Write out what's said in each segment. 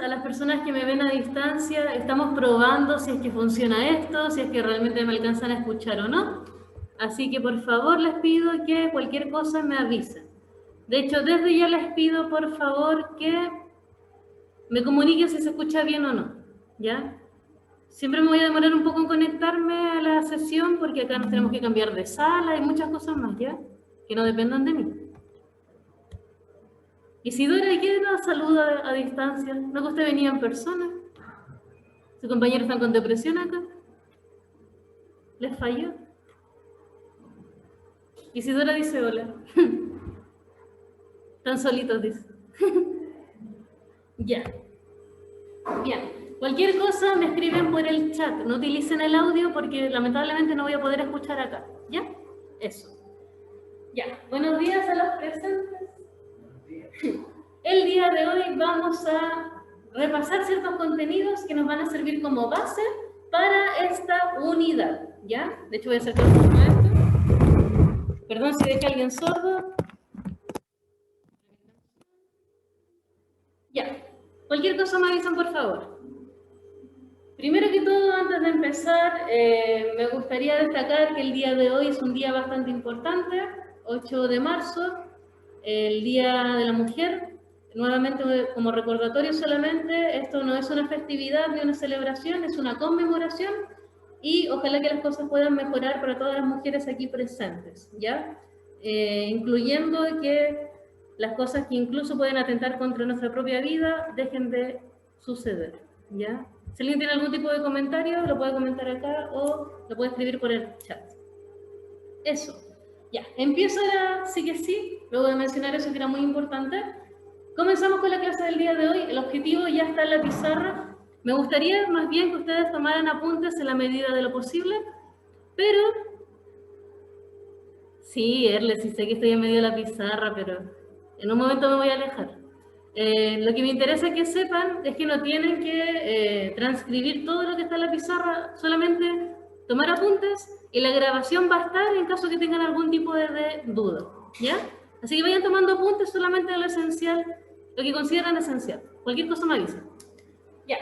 a las personas que me ven a distancia. Estamos probando si es que funciona esto, si es que realmente me alcanzan a escuchar o no. Así que por favor les pido que cualquier cosa me avisen. De hecho, desde ya les pido por favor que me comuniquen si se escucha bien o no, ¿ya? Siempre me voy a demorar un poco en conectarme a la sesión porque acá nos tenemos que cambiar de sala y muchas cosas más, ¿ya? Que no dependan de mí. Isidora, ¿y quién nos saluda a distancia? ¿No que usted venía en persona? ¿Sus compañeros están con depresión acá? ¿Les falló? Isidora dice hola. Están solitos, dice. Ya. Bien. Cualquier cosa me escriben por el chat. No utilicen el audio porque lamentablemente no voy a poder escuchar acá. ¿Ya? Eso. Ya. Buenos días a los presentes. El día de hoy vamos a repasar ciertos contenidos que nos van a servir como base para esta unidad, ¿ya? De hecho voy a acercar un poco esto. Perdón si deja a alguien sordo. Ya. Cualquier cosa me avisan, por favor. Primero que todo, antes de empezar, me gustaría destacar que el día de hoy es un día bastante importante, 8 de marzo, el Día de la Mujer. Nuevamente, como recordatorio solamente, esto no es una festividad ni una celebración, es una conmemoración y ojalá que las cosas puedan mejorar para todas las mujeres aquí presentes, ¿ya? Incluyendo que las cosas que incluso pueden atentar contra nuestra propia vida dejen de suceder, ¿ya? Si alguien tiene algún tipo de comentario, lo puede comentar acá o lo puede escribir por el chat. Eso. Ya, empiezo ahora, sí que sí, luego de mencionar eso que era muy importante. Comenzamos con la clase del día de hoy. El objetivo ya está en la pizarra. Me gustaría más bien que ustedes tomaran apuntes en la medida de lo posible, pero... Sí, Erle, sí sé que estoy en medio de la pizarra, pero en un momento me voy a alejar. Lo que me interesa que sepan es que no tienen que transcribir todo lo que está en la pizarra, solamente tomar apuntes y la grabación va a estar en caso que tengan algún tipo de duda, ¿ya? Así que vayan tomando apuntes solamente de lo esencial, lo que consideran esencial. Cualquier cosa me avisa. Ya,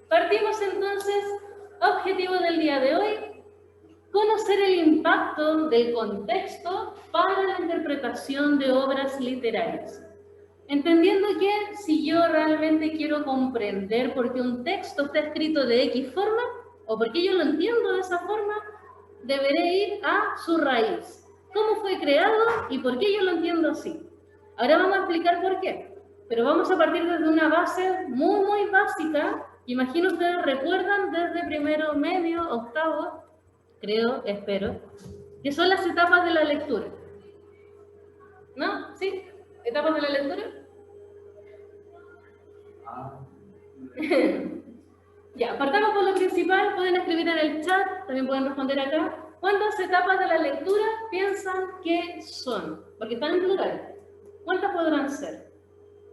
partimos entonces. Objetivo del día de hoy: conocer el impacto del contexto para la interpretación de obras literarias. Entendiendo que si yo realmente quiero comprender por qué un texto está escrito de X forma, o por qué yo lo entiendo de esa forma, deberé ir a su raíz. ¿Cómo fue creado y por qué yo lo entiendo así? Ahora vamos a explicar por qué. Pero vamos a partir desde una base muy básica. Imagino ustedes recuerdan desde primero, medio, octavo, creo, espero, que son las etapas de la lectura. ¿No? ¿Sí? ¿Etapas de la lectura? Ya, partamos por lo principal, pueden escribir en el chat, también pueden responder acá. ¿Cuántas etapas de la lectura piensan que son? Porque están en plural. ¿Cuántas podrán ser?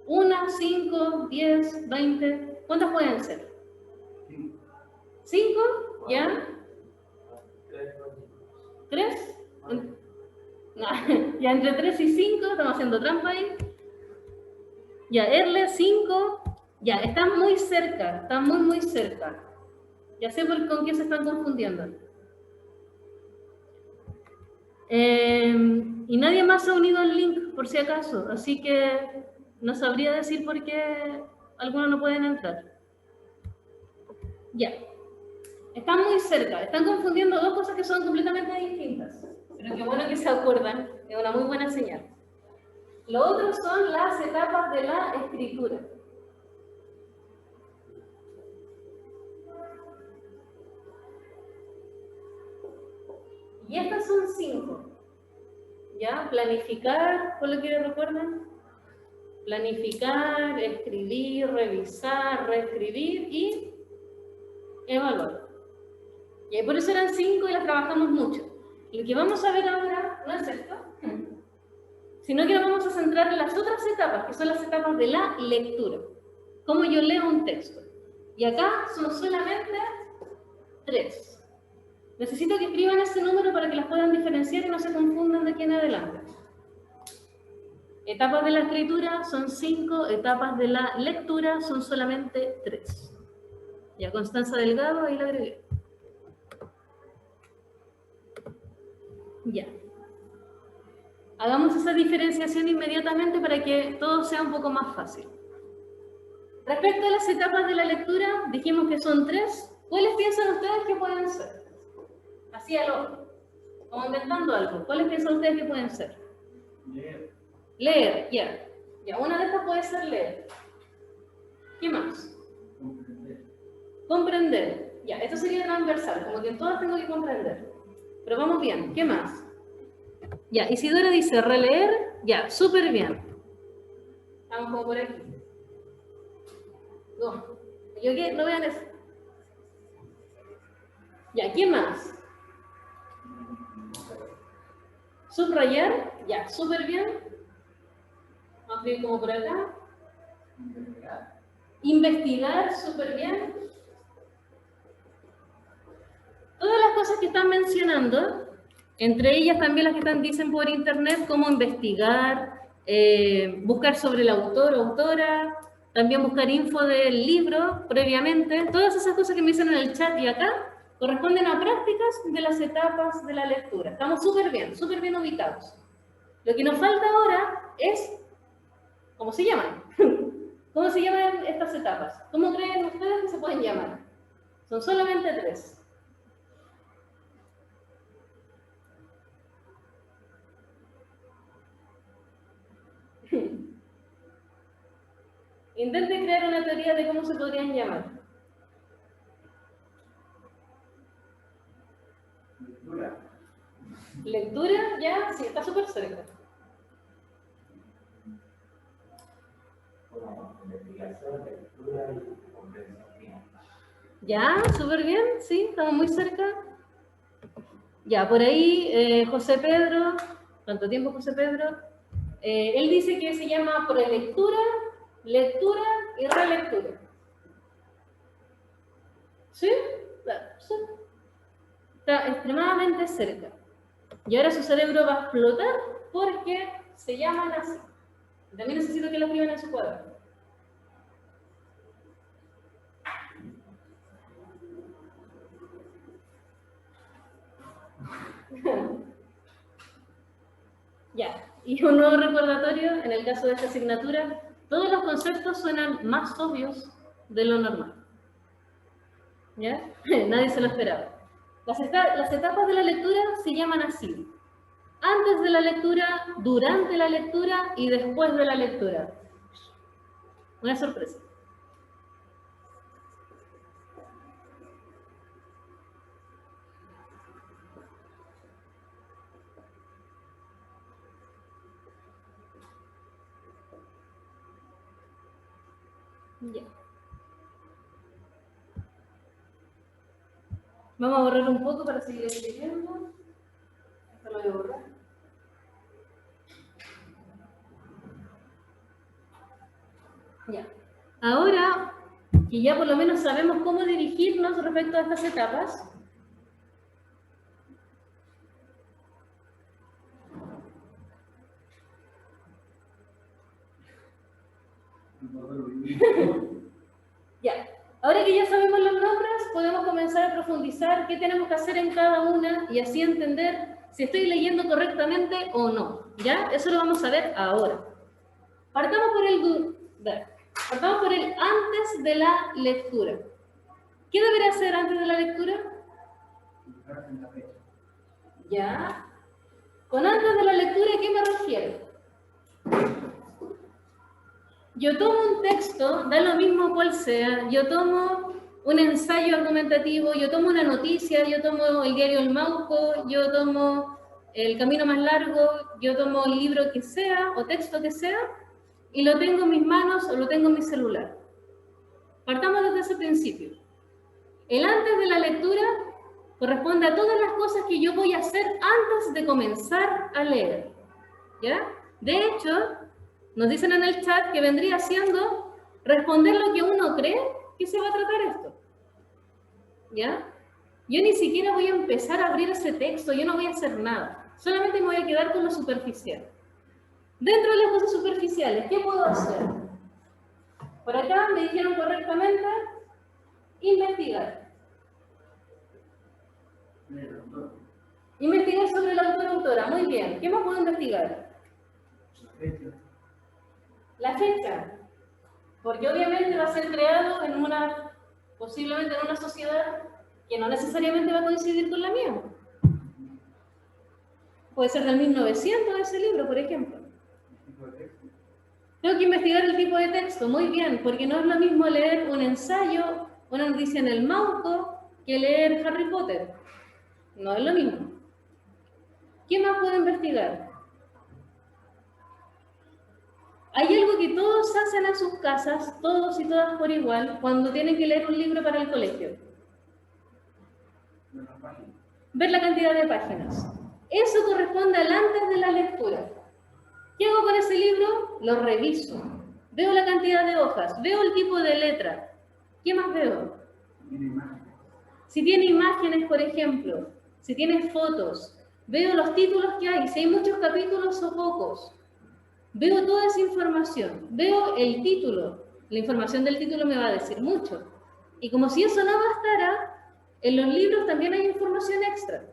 ¿1, 5, 10, 20? ¿Cuántas pueden ser? 5, ¿ya? 3. Ya, entre 3 y 5, estamos haciendo trampa ahí. Ya, Erle, 5. Ya, están muy cerca, están muy cerca. Ya sé con qué se están confundiendo. Y nadie más ha unido el link, por si acaso, así que no sabría decir por qué algunos no pueden entrar. Ya, están muy cerca, están confundiendo dos cosas que son completamente distintas, pero qué bueno que se acuerdan, es una muy buena señal. Lo otro son las etapas de la escritura. Y estas son 5. ¿Ya? Planificar, ¿por lo que recuerdan? Planificar, escribir, revisar, reescribir y evaluar. Y por eso eran 5 y las trabajamos mucho. Lo que vamos a ver ahora no es esto, sino que nos vamos a centrar en las otras etapas, que son las etapas de la lectura. Cómo yo leo un texto. Y acá son solamente 3. Necesito que escriban ese número para que las puedan diferenciar y no se confundan de aquí en adelante. Etapas de la escritura son 5, etapas de la lectura son solamente 3. Ya, Constanza Delgado, ahí la agregué. Ya. Hagamos esa diferenciación inmediatamente para que todo sea un poco más fácil. Respecto a las etapas de la lectura, dijimos que son 3. ¿Cuáles piensan ustedes que pueden ser? Así al ojo, como inventando algo. ¿Cuáles piensan ustedes que pueden ser? Leer. Leer, ya. Ya, una de estas puede ser leer. ¿Qué más? Comprender. Comprender. Ya, esto sería transversal, como que en todas tengo que comprender. Pero vamos bien, ¿qué más? Ya, Isidora dice releer, ya, súper bien. Vamos como por aquí. No, ¿yo qué? No vean eso. Ya, ¿qué más? Subrayar, ya, súper bien. Vamos a ir como por acá. Investigar. Investigar, súper bien. Todas las cosas que están mencionando, entre ellas también las que dicen por internet, cómo investigar, buscar sobre el autor o autora, también buscar info del libro previamente. Todas esas cosas que me dicen en el chat y acá corresponden a prácticas de las etapas de la lectura. Estamos súper bien ubicados. Lo que nos falta ahora es, ¿cómo se llaman? ¿Cómo se llaman estas etapas? ¿Cómo creen ustedes que se pueden llamar? Son solamente 3. Intenten crear una teoría de cómo se podrían llamar. Lectura. Lectura, ya, sí, está súper cerca. Como investigación, lectura y comprensión. Ya, súper bien, sí, estamos muy cerca. Ya, por ahí José Pedro, ¿cuánto tiempo José Pedro? Él dice que se llama prelectura, lectura y relectura. ¿Sí? Claro, sí. Está extremadamente cerca. Y ahora su cerebro va a explotar porque se llaman así. También necesito que lo escriban en su cuaderno. Ya, y un nuevo recordatorio, en el caso de esta asignatura, todos los conceptos suenan más obvios de lo normal. ¿Ya? Nadie se lo esperaba. Las etapas de la lectura se llaman así. Antes de la lectura, durante la lectura y después de la lectura. Una sorpresa. Ya. Vamos a borrar un poco para seguir escribiendo. Esto lo voy a borrar. Ya. Ahora que ya por lo menos sabemos cómo dirigirnos respecto a estas etapas, ya. Ahora que ya sabemos los nombres, podemos comenzar a profundizar qué tenemos que hacer en cada una y así entender si estoy leyendo correctamente o no. ¿Ya? Eso lo vamos a ver ahora. Partamos por el antes de la lectura. ¿Qué debería hacer antes de la lectura? ¿Ya? Con antes de la lectura, ¿a qué me refiero? Yo tomo un texto, da lo mismo cual sea, yo tomo un ensayo argumentativo, yo tomo una noticia, yo tomo el diario El Mauco, yo tomo El Camino Más Largo, yo tomo el libro que sea o texto que sea y lo tengo en mis manos o lo tengo en mi celular. Partamos desde ese principio. El antes de la lectura corresponde a todas las cosas que yo voy a hacer antes de comenzar a leer. ¿Ya? De hecho, nos dicen en el chat que vendría siendo responder lo que uno cree que se va a tratar esto. ¿Ya? Yo ni siquiera voy a empezar a abrir ese texto, yo no voy a hacer nada. Solamente me voy a quedar con lo superficial. Dentro de las cosas superficiales, ¿qué puedo hacer? Por acá me dijeron correctamente, investigar. Investigar sobre la autora. Muy bien. ¿Qué más puedo investigar? La fecha. Porque obviamente va a ser creado en posiblemente en una sociedad que no necesariamente va a coincidir con la mía. Puede ser del 1900 ese libro, por ejemplo. Tengo que investigar el tipo de texto, muy bien, porque no es lo mismo leer un ensayo, una noticia en el Mauco, que leer Harry Potter. No es lo mismo. ¿Qué más puedo investigar? Hay algo que todos hacen en sus casas, todos y todas por igual, cuando tienen que leer un libro para el colegio. Ver la cantidad de páginas. Eso corresponde al antes de la lectura. ¿Qué hago con ese libro? Lo reviso. Veo la cantidad de hojas, veo el tipo de letra. ¿Qué más veo? Si tiene imágenes, por ejemplo, si tiene fotos, veo los títulos que hay, si hay muchos capítulos o pocos. Veo toda esa información, veo el título. La información del título me va a decir mucho. Y como si eso no bastara, en los libros también hay información extra.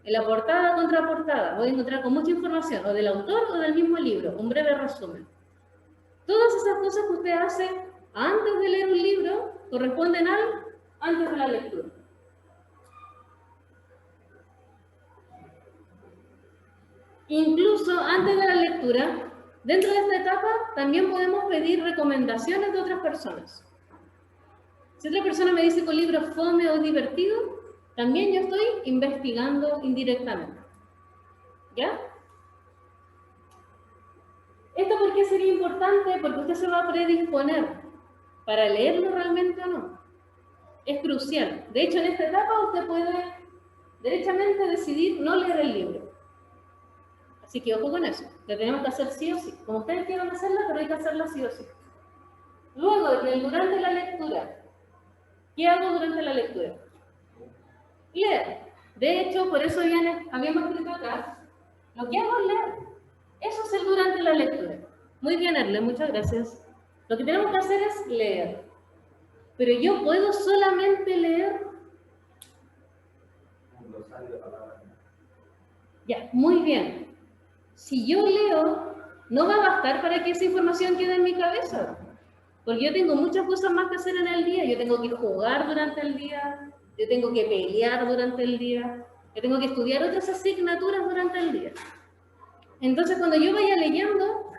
En la portada, contraportada, voy a encontrar con mucha información, o del autor o del mismo libro, un breve resumen. Todas esas cosas que usted hace antes de leer un libro corresponden al antes de la lectura. Incluso antes de la lectura, dentro de esta etapa también podemos pedir recomendaciones de otras personas. Si otra persona me dice que un libro es fome o divertido, también yo estoy investigando indirectamente. ¿Ya? ¿Esto por qué sería importante? Porque usted se va a predisponer para leerlo realmente o no. Es crucial. De hecho, en esta etapa usted puede derechamente decidir no leer el libro. Así que ojo con eso. Lo tenemos que hacer sí o sí. Como ustedes quieran hacerla, pero hay que hacerla sí o sí. Luego, durante la lectura. ¿Qué hago durante la lectura? Leer. De hecho, por eso habíamos escrito acá, lo que hago es leer. Eso es el durante la lectura. Muy bien, Erle, muchas gracias. Lo que tenemos que hacer es leer. Pero yo puedo solamente leer. Ya, muy bien. Si yo leo, no va a bastar para que esa información quede en mi cabeza. Porque yo tengo muchas cosas más que hacer en el día. Yo tengo que jugar durante el día, yo tengo que pelear durante el día, yo tengo que estudiar otras asignaturas durante el día. Entonces, cuando yo vaya leyendo,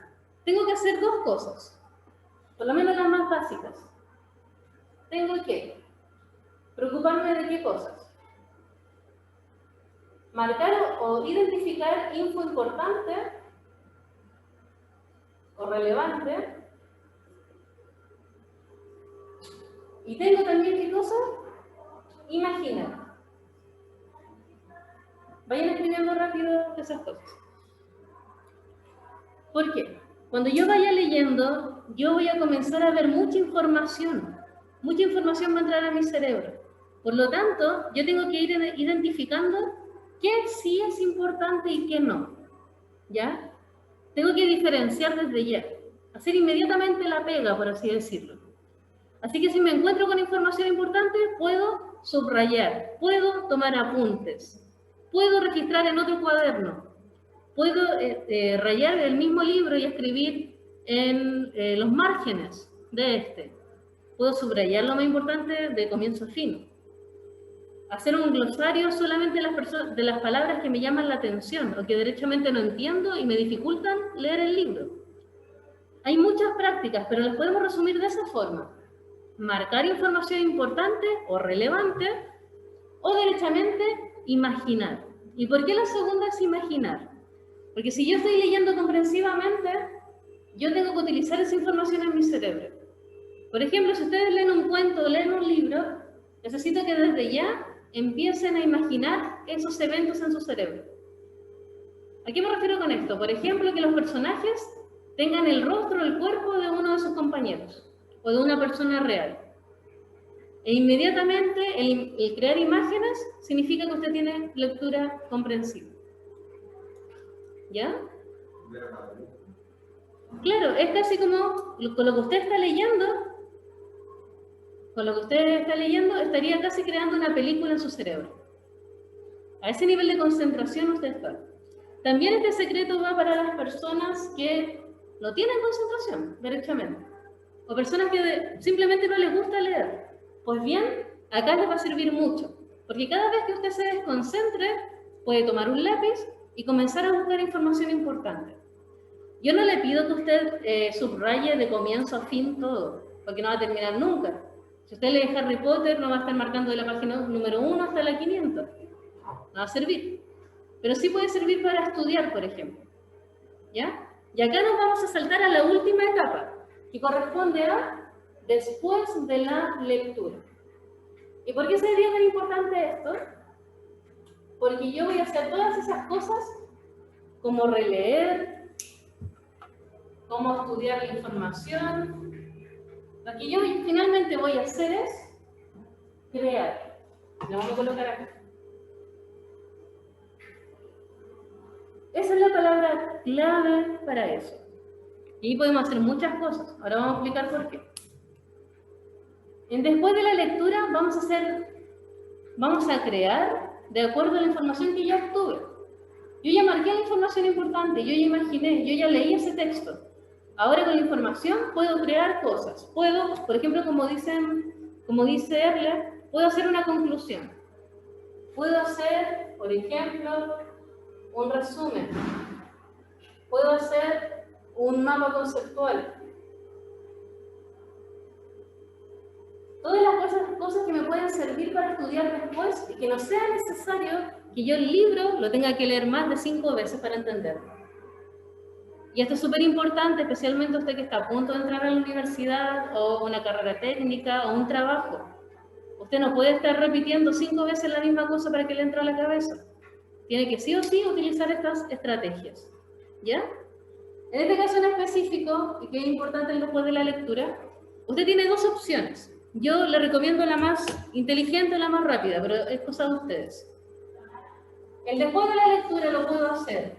tengo que hacer dos cosas, por lo menos las más básicas. Tengo que preocuparme de qué cosas. Marcar o identificar info importante o relevante. Y tengo también qué cosa? Imaginar. Vayan escribiendo rápido esas cosas. ¿Por qué? Cuando yo vaya leyendo, yo voy a comenzar a ver mucha información. Mucha información va a entrar a mi cerebro. Por lo tanto, yo tengo que ir identificando qué sí es importante y qué no. ¿Ya? Tengo que diferenciar desde ya. Hacer inmediatamente la pega, por así decirlo. Así que si me encuentro con información importante, puedo subrayar, puedo tomar apuntes, puedo registrar en otro cuaderno, puedo rayar el mismo libro y escribir en los márgenes de este. Puedo subrayar lo más importante de comienzo a fin. Hacer un glosario solamente de las palabras que me llaman la atención o que derechamente no entiendo y me dificultan leer el libro. Hay muchas prácticas, pero las podemos resumir de esa forma. Marcar información importante o relevante o derechamente imaginar. ¿Y por qué la segunda es imaginar? Porque si yo estoy leyendo comprensivamente, yo tengo que utilizar esa información en mi cerebro. Por ejemplo, si ustedes leen un cuento o leen un libro, necesito que desde ya empiecen a imaginar esos eventos en su cerebro. ¿A qué me refiero con esto? Por ejemplo, que los personajes tengan el rostro o el cuerpo de uno de sus compañeros o de una persona real. E inmediatamente el crear imágenes significa que usted tiene lectura comprensiva. ¿Ya? Claro, es casi como con lo que usted está leyendo, estaría casi creando una película en su cerebro. A ese nivel de concentración usted está. También este secreto va para las personas que no tienen concentración, derechamente. O personas que simplemente no les gusta leer. Pues bien, acá les va a servir mucho. Porque cada vez que usted se desconcentre, puede tomar un lápiz y comenzar a buscar información importante. Yo no le pido que usted subraye de comienzo a fin todo, porque no va a terminar nunca. Si usted lee Harry Potter, no va a estar marcando de la página número 1 hasta la 500. No va a servir. Pero sí puede servir para estudiar, por ejemplo. ¿Ya? Y acá nos vamos a saltar a la última etapa, que corresponde a después de la lectura. ¿Y por qué sería tan importante esto? Porque yo voy a hacer todas esas cosas, como releer, como estudiar la información. Lo que yo finalmente voy a hacer es crear. Lo vamos a colocar acá. Esa es la palabra clave para eso. Y podemos hacer muchas cosas. Ahora vamos a explicar por qué. Después de la lectura vamos a crear de acuerdo a la información que ya obtuve. Yo ya marqué la información importante, yo ya imaginé, yo ya leí ese texto. Ahora con la información puedo crear cosas. Puedo, por ejemplo, como dice Erle, puedo hacer una conclusión. Puedo hacer, por ejemplo, un resumen. Puedo hacer un mapa conceptual. Todas las cosas que me pueden servir para estudiar después y que no sea necesario que yo el libro lo tenga que leer más de 5 veces para entenderlo. Y esto es súper importante, especialmente usted que está a punto de entrar a la universidad o una carrera técnica o un trabajo. Usted no puede estar repitiendo 5 veces la misma cosa para que le entre a la cabeza. Tiene que sí o sí utilizar estas estrategias. ¿Ya? En este caso en específico, y que es importante después de la lectura, usted tiene 2 opciones. Yo le recomiendo la más inteligente o la más rápida, pero es cosa de ustedes. El después de la lectura lo puedo hacer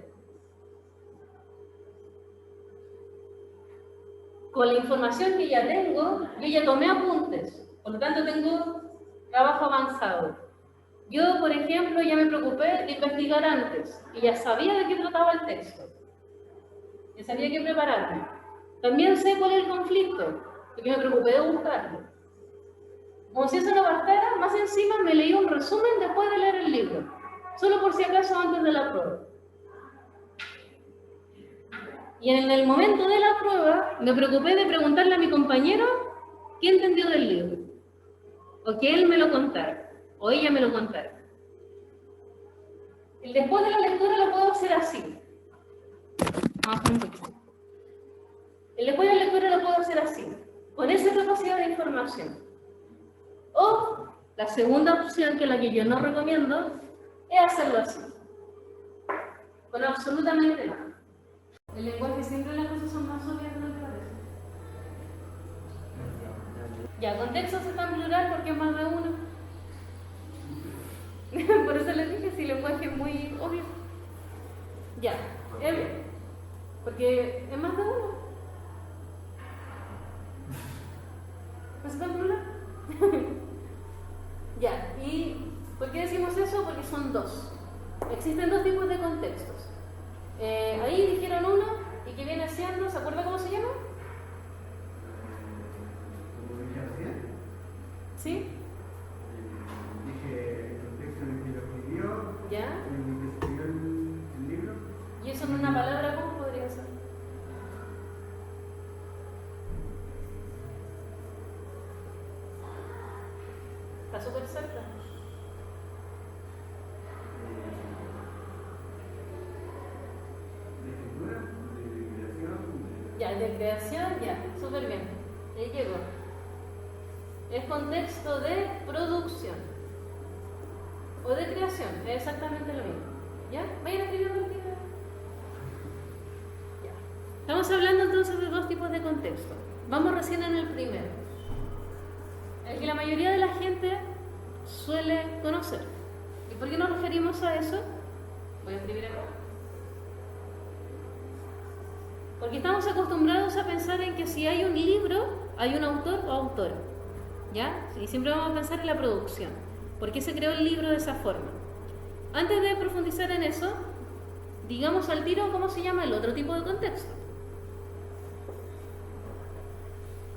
con la información que ya tengo. Yo ya tomé apuntes, por lo tanto tengo trabajo avanzado. Yo, por ejemplo, ya me preocupé de investigar antes y ya sabía de qué trataba el texto. Ya sabía qué prepararme. También sé cuál es el conflicto, porque me preocupé de buscarlo. Como si eso no bastara, más encima me leí un resumen después de leer el libro, solo por si acaso antes de la prueba. Y en el momento de la prueba me preocupé de preguntarle a mi compañero qué entendió del libro, o que él me lo contara, o ella me lo contara. El después de la lectura lo puedo hacer así. Vamos a un poquito. El después de la lectura lo puedo hacer así, con esa capacidad de información. O la segunda opción, que es la que yo no recomiendo, es hacerlo así, con absolutamente nada. El lenguaje siempre las cosas son más obvias de lo que parece. Ya, contextos está en plural porque es más de uno. Por eso les dije, si el lenguaje es muy obvio. Ya, porque es más de uno. ¿No está en plural? Ya, ¿y por qué decimos eso? Porque son 2. Existen 2 tipos de contextos. Ahí dijeron uno, y que viene siendo, ¿se acuerda cómo se llama? ¿Sí? Dije el contexto en el que lo escribió, ¿Ya? en el que escribió el libro. ¿Y eso en una palabra cómo podría ser? Está súper cerca. De escritura, de creación. Ya, de creación, ya, súper bien. Ahí llegó. Es contexto de producción. O de creación, es exactamente lo mismo. ¿Ya? Vayan escribiendo el título. Ya. Estamos hablando entonces de 2 tipos de contexto. Vamos recién en el primero. El que la mayoría de la gente suele conocer. ¿Y por qué nos referimos a eso? Voy a escribir acá. Porque estamos acostumbrados a pensar en que si hay un libro, hay un autor o autora, ¿ya? Y siempre vamos a pensar en la producción. ¿Por qué se creó el libro de esa forma? Antes de profundizar en eso, digamos al tiro cómo se llama el otro tipo de contexto.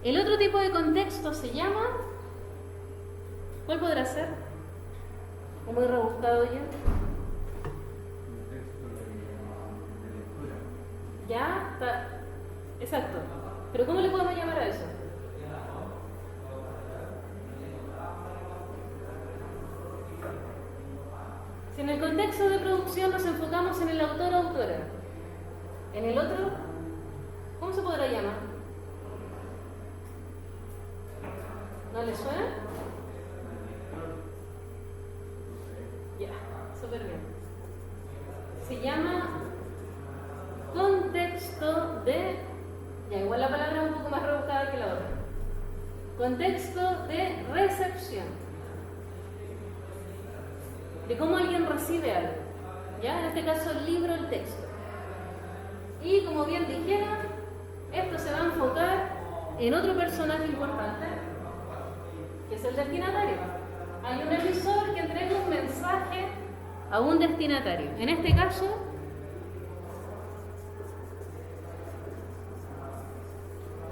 El otro tipo de contexto se llama... ¿Cuál podrá ser? ¿O muy rebuscado ya? Contexto de lectura. Ya, está. Exacto. Pero ¿cómo le podemos llamar a eso? Si en el contexto de producción nos enfocamos en el autor o autora, en el otro, ¿cómo se podrá llamar? ¿No le suena? Ya, súper bien. Se llama contexto de... Ya, igual la palabra es un poco más rebuscada que la otra. Contexto de recepción. De cómo alguien recibe algo. ¿Ya? En este caso el libro, el texto. Y como bien dijera, esto se va a enfocar en otro personaje importante, que es el destinatario. Hay un emisor que entrega un mensaje a un destinatario. En este caso,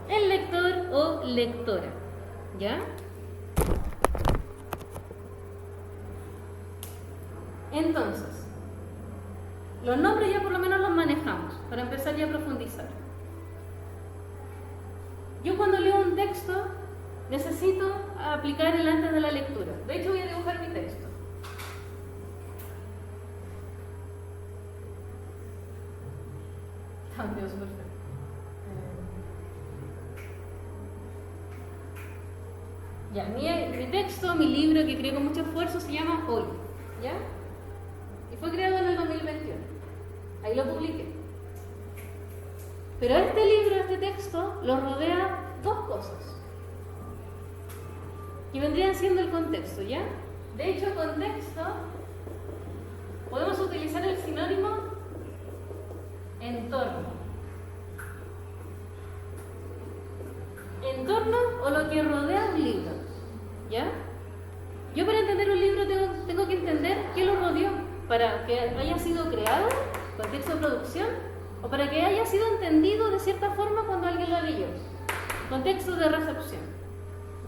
el lector o lectora. ¿Ya? Entonces, los nombres ya por lo menos los manejamos, para empezar ya a profundizar. Yo cuando leo un texto necesito aplicar el antes de la lectura. De hecho voy a dibujar mi texto. Cambio, perfecto. Ya, mi texto, mi libro que creé con mucho esfuerzo se llama Hoy. ¿Ya? Y fue creado en el 2021. Ahí lo publiqué. Pero este libro, este texto, lo rodea dos cosas. Que vendrían siendo el contexto, ¿ya? De hecho, contexto, podemos utilizar el sinónimo entorno. Entorno o lo que rodea un libro, ¿ya? Yo para entender un libro tengo que entender qué lo rodeó, para que haya sido creado, contexto de producción, o para que haya sido entendido de cierta forma cuando alguien lo leyó. Contexto de recepción,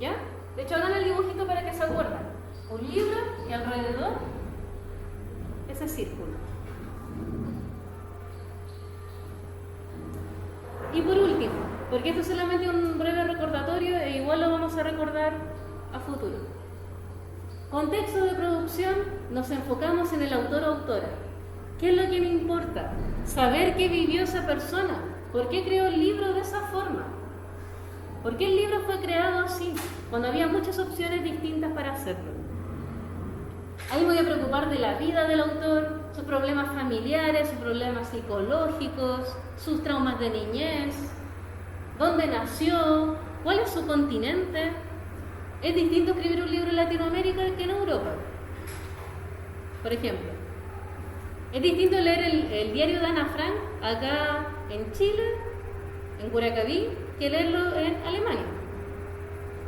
¿ya? De hecho, hagan el dibujito para que se acuerden. Un libro y alrededor ese círculo. Y por último, porque esto es solamente un breve recordatorio e igual lo vamos a recordar a futuro. Contexto de producción, nos enfocamos en el autor o autora. ¿Qué es lo que me importa? Saber qué vivió esa persona. ¿Por qué creó el libro de esa forma? ¿Por qué el libro fue creado así, cuando había muchas opciones distintas para hacerlo? Ahí me voy a preocupar de la vida del autor, sus problemas familiares, sus problemas psicológicos, sus traumas de niñez, dónde nació, cuál es su continente. Es distinto escribir un libro en Latinoamérica que en Europa. Por ejemplo, es distinto leer el diario de Ana Frank acá en Chile, en Curacaví, que leerlo en Alemania.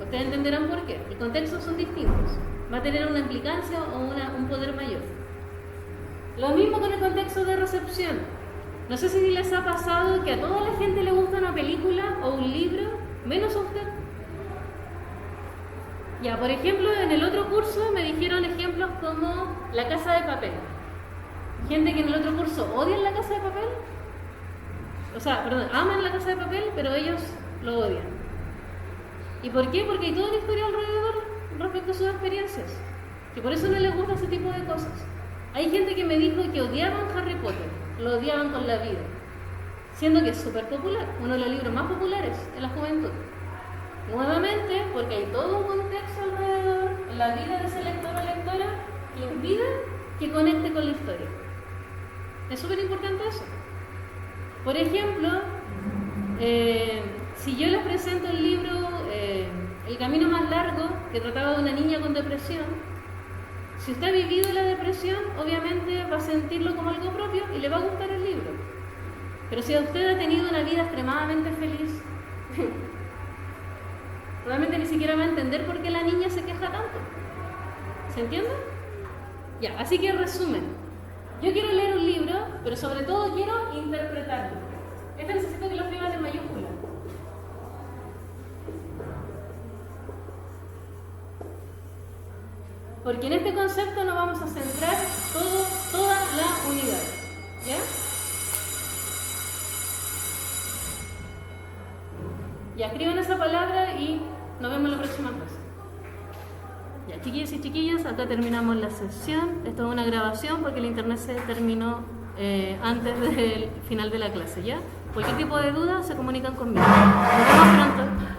Ustedes entenderán por qué. Los contextos son distintos. Va a tener una implicancia o un poder mayor. Lo mismo con el contexto de recepción. No sé si les ha pasado que a toda la gente le gusta una película o un libro, menos a usted. Ya, por ejemplo, en el otro curso me dijeron ejemplos como La Casa de Papel. Gente que en el otro curso odian La Casa de Papel. O sea, perdón, aman La Casa de Papel, pero ellos lo odian. ¿Y por qué? Porque hay toda una historia alrededor respecto a sus experiencias. Que por eso no les gusta ese tipo de cosas. Hay gente que me dijo que odiaban Harry Potter, lo odiaban con la vida, siendo que es súper popular, uno de los libros más populares en la juventud. Nuevamente, porque hay todo un contexto alrededor en la vida de ese lector o lectora que impide que conecte con la historia. Es súper importante eso. Por ejemplo, si yo les presento el libro El Camino Más Largo, que trataba de una niña con depresión, si usted ha vivido la depresión, obviamente va a sentirlo como algo propio y le va a gustar el libro. Pero si usted ha tenido una vida extremadamente feliz, probablemente ni siquiera va a entender por qué la niña se queja tanto. ¿Se entiende? Ya, así que resumen. Yo quiero leer un libro, pero sobre todo quiero interpretarlo. Este necesito que lo escriban en mayúscula. Porque en este concepto nos vamos a centrar toda la unidad. ¿Ya? Ya, escriban esa palabra y nos vemos la próxima clase. Ya, chiquillos y chiquillas, acá terminamos la sesión. Esto es una grabación porque el internet se terminó antes del final de la clase, ¿ya? Cualquier tipo de duda se comunican conmigo. Nos vemos pronto.